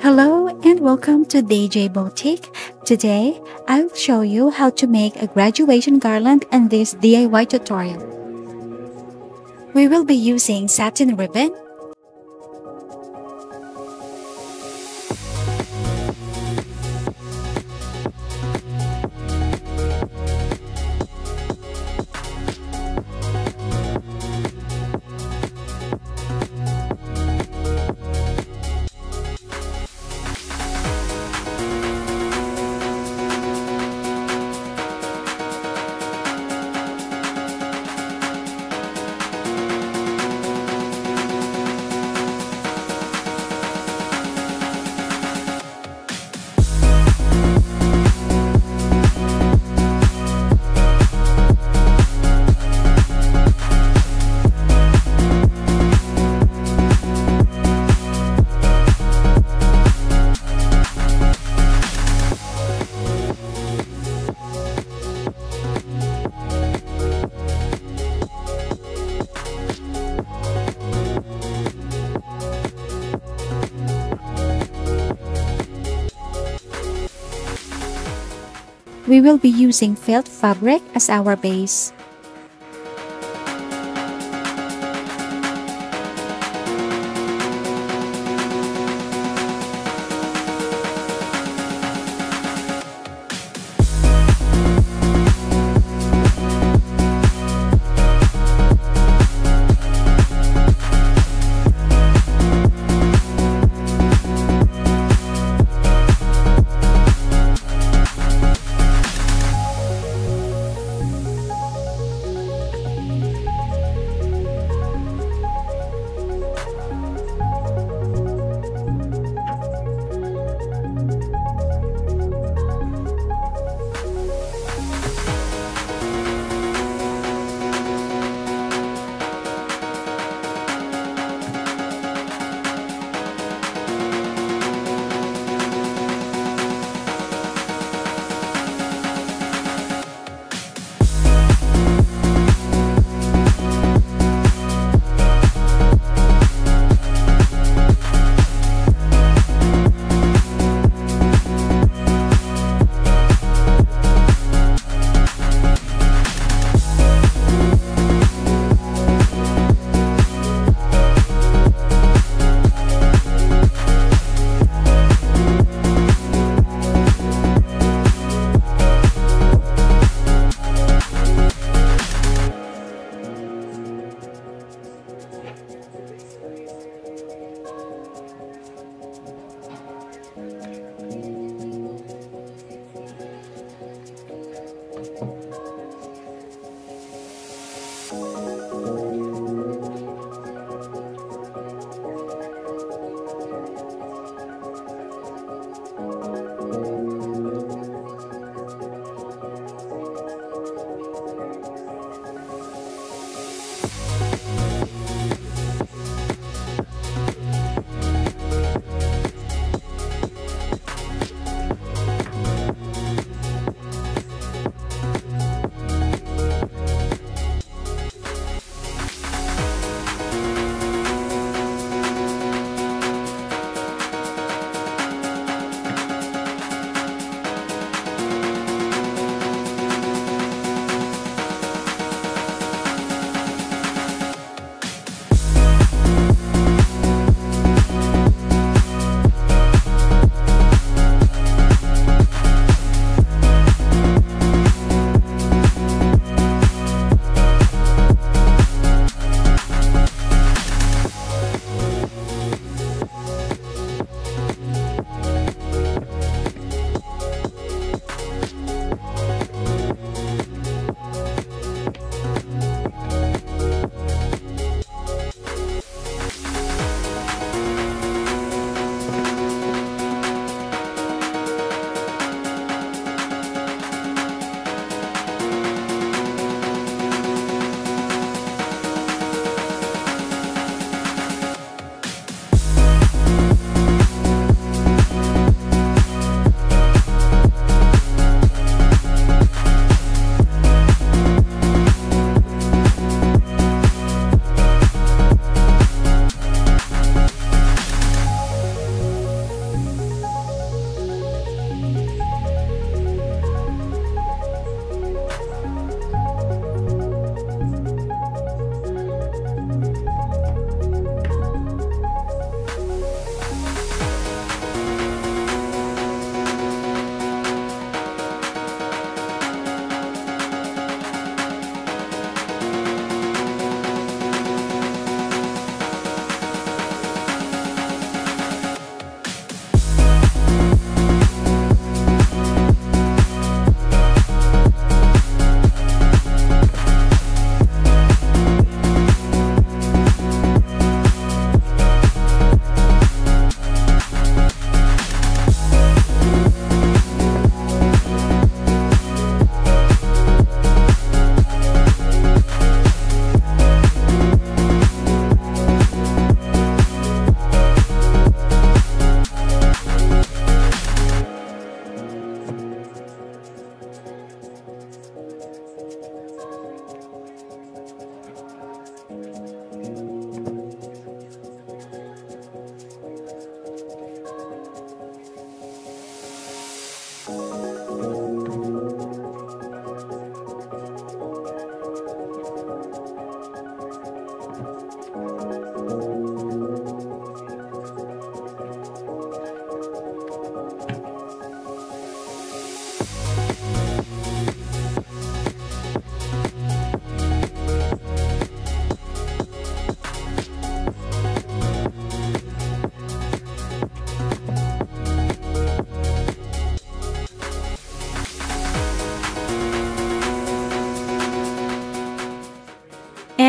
Hello and welcome to DJ Boutique. Today, I'll show you how to make a graduation garland in this DIY tutorial. We will be using satin ribbon, we will be using felt fabric as our base.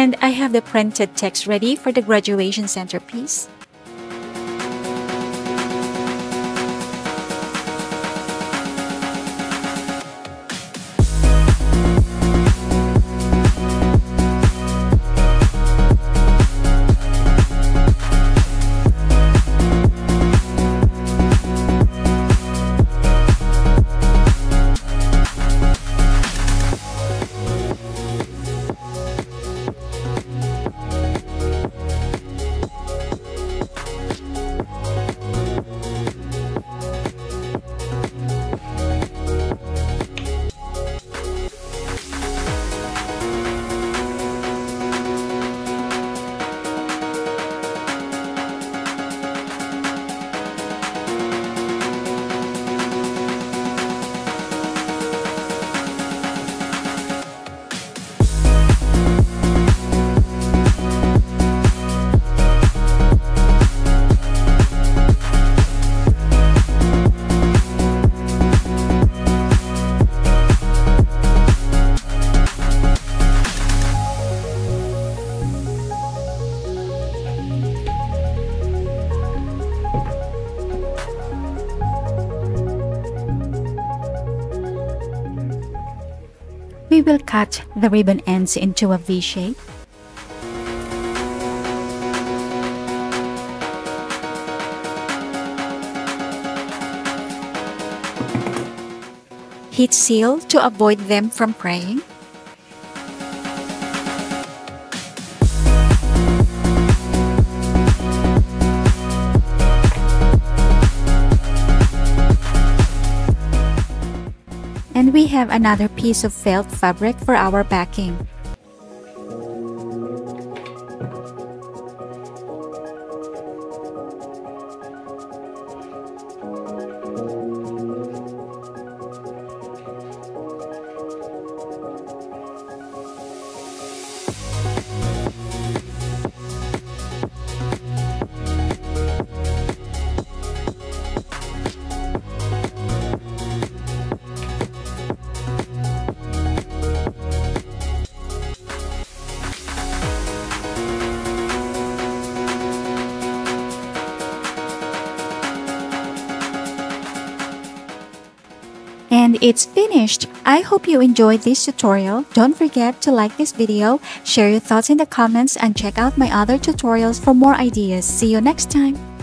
And I have the printed text ready for the graduation centerpiece. We will cut the ribbon ends into a V shape. Heat seal to avoid them from fraying. And we have another piece of felt fabric for our backing. And it's finished! I hope you enjoyed this tutorial. Don't forget to like this video, share your thoughts in the comments, and check out my other tutorials for more ideas. See you next time!